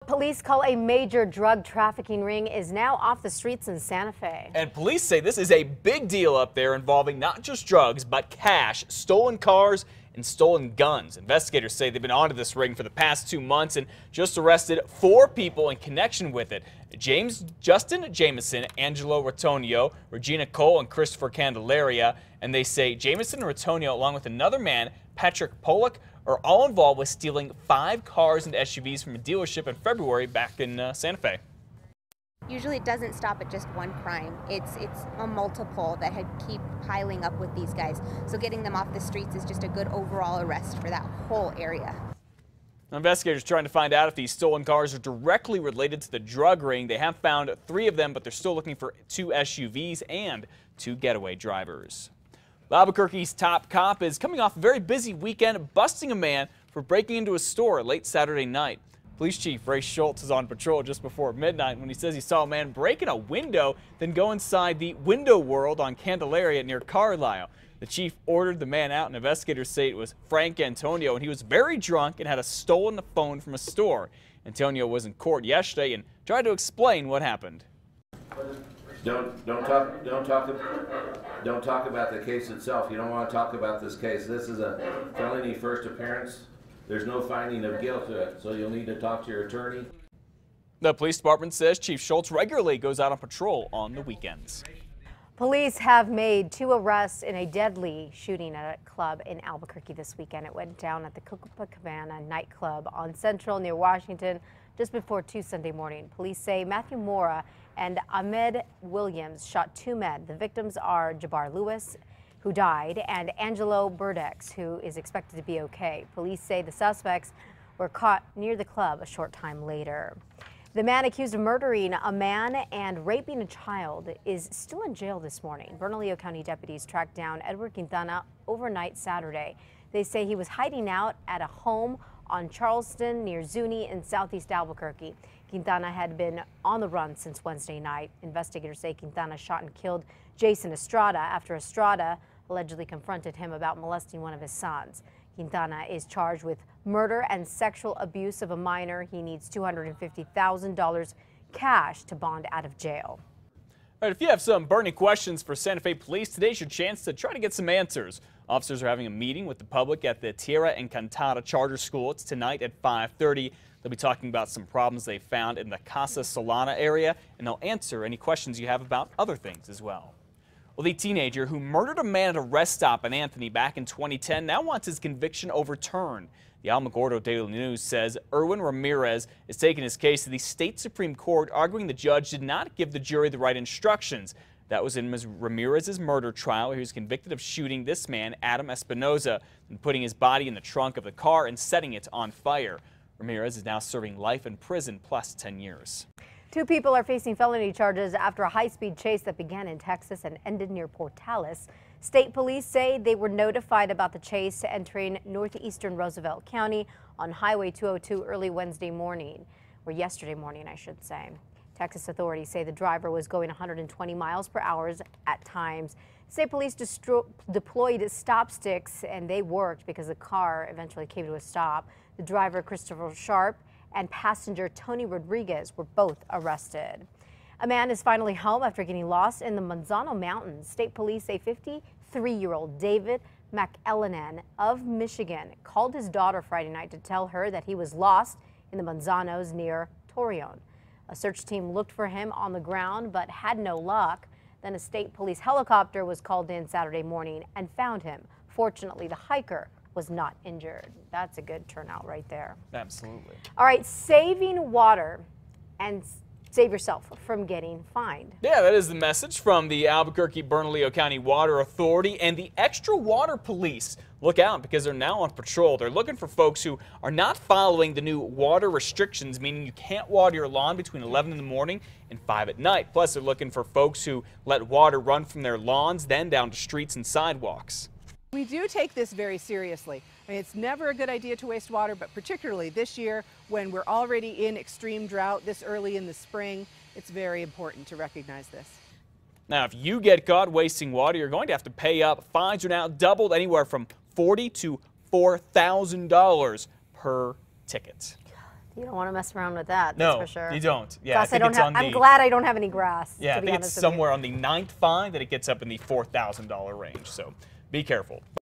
Police call a major drug trafficking ring is now off the streets in Santa Fe. And police say this is a big deal up there involving not just drugs, but cash, stolen cars, and stolen guns. Investigators say they've been onto this ring for the past 2 months and just arrested 4 people in connection with it. Justin Jameson, Angelo Rotonio, Regina Cole, and Christopher Candelaria. And they say Jameson and Rotonio, along with another man, Patrick Pollock, are all involved with stealing 5 cars and SUVs from a dealership in February back in Santa Fe. Usually it doesn't stop at just one crime. It's a multiple that keep piling up with these guys. So getting them off the streets is just a good overall arrest for that whole area. Investigators trying to find out if these stolen cars are directly related to the drug ring. They have found 3 of them, but they're still looking for 2 SUVs and 2 getaway drivers. Albuquerque's top cop is coming off a very busy weekend, busting a man for breaking into a store late Saturday night. Police Chief Ray Schultz is on patrol just before midnight when he says he saw a man break in a window, then go inside the Window World on Candelaria near Carlisle. The chief ordered the man out, and investigators say it was Frank Antonio, and he was very drunk and had a stolen phone from a store. Antonio was in court yesterday and tried to explain what happened. Don't talk about the case itself. You don't want to talk about this case. This is a felony first appearance. There's no finding of guilt to it, so you'll need to talk to your attorney. The police department says Chief Schultz regularly goes out on patrol on the weekends. Police have made 2 arrests in a deadly shooting at a club in Albuquerque this weekend. It went down at the Copacabana nightclub on Central near Washington just before 2 Sunday morning. Police say Matthew Mora and Ahmed Williams shot 2 men. The victims are Jabbar Lewis, who died, and Angelo Burdex, who is expected to be okay. Police say the suspects were caught near the club a short time later. The man accused of murdering a man and raping a child is still in jail this morning. Bernalillo County deputies tracked down Edward Quintana overnight Saturday. They say he was hiding out at a home on Charleston near Zuni in southeast Albuquerque. Quintana had been on the run since Wednesday night. Investigators say Quintana shot and killed Jason Estrada after Estrada allegedly confronted him about molesting one of his sons. Quintana is charged with murder and sexual abuse of a minor. He needs $250,000 cash to bond out of jail. All right, if you have some burning questions for Santa Fe Police, today's your chance to try to get some answers. Officers are having a meeting with the public at the Tierra Encantada Charter School. It's tonight at 5:30. They'll be talking about some problems they found in the Casa Solana area, and they'll answer any questions you have about other things as well. Well, the teenager who murdered a man at a rest stop in Anthony back in 2010 now wants his conviction overturned. The Alamogordo Daily News says Erwin Ramirez is taking his case to the state Supreme Court, arguing the judge did not give the jury the right instructions. That was in Ms. Ramirez's murder trial, where he was convicted of shooting this man, Adam Espinoza, and putting his body in the trunk of the car and setting it on fire. Ramirez is now serving life in prison plus 10 years. 2 people are facing felony charges after a high-speed chase that began in Texas and ended near Portales. State police say they were notified about the chase entering northeastern Roosevelt County on Highway 202 early Wednesday morning, or yesterday morning, I should say. Texas authorities say the driver was going 120 miles per hour at times. State police deployed stop sticks, and they worked because the car eventually came to a stop. The driver, Christopher Sharp, and passenger Tony Rodriguez were both arrested. A man is finally home after getting lost in the Manzano Mountains. State police say 53-year-old David McEllenan of Michigan called his daughter Friday night to tell her that he was lost in the Manzanos near Torreon. A search team looked for him on the ground but had no luck. Then a state police helicopter was called in Saturday morning and found him. Fortunately, the hiker was not injured. That's a good turnout right there. Absolutely. All right, saving water and save yourself from getting fined. Yeah, that is the message from the Albuquerque-Bernalillo County Water Authority and the Extra Water Police. Look out, because they're now on patrol. They're looking for folks who are not following the new water restrictions, meaning you can't water your lawn between 11 in the morning and 5 at night. Plus, they're looking for folks who let water run from their lawns, then down to streets and sidewalks. We do take this very seriously. I mean, it's never a good idea to waste water, but particularly this year when we're already in extreme drought this early in the spring, it's very important to recognize this. Now, if you get caught wasting water, you're going to have to pay up. Fines are now doubled, anywhere from $40,000 to $4,000 per ticket. You don't want to mess around with that, No, that's for sure. you don't. Yeah, Plus, I'm glad I don't have any grass. Yeah, to I be think honest it's somewhere on the 9th fine that it gets up in the $4,000 range. So be careful.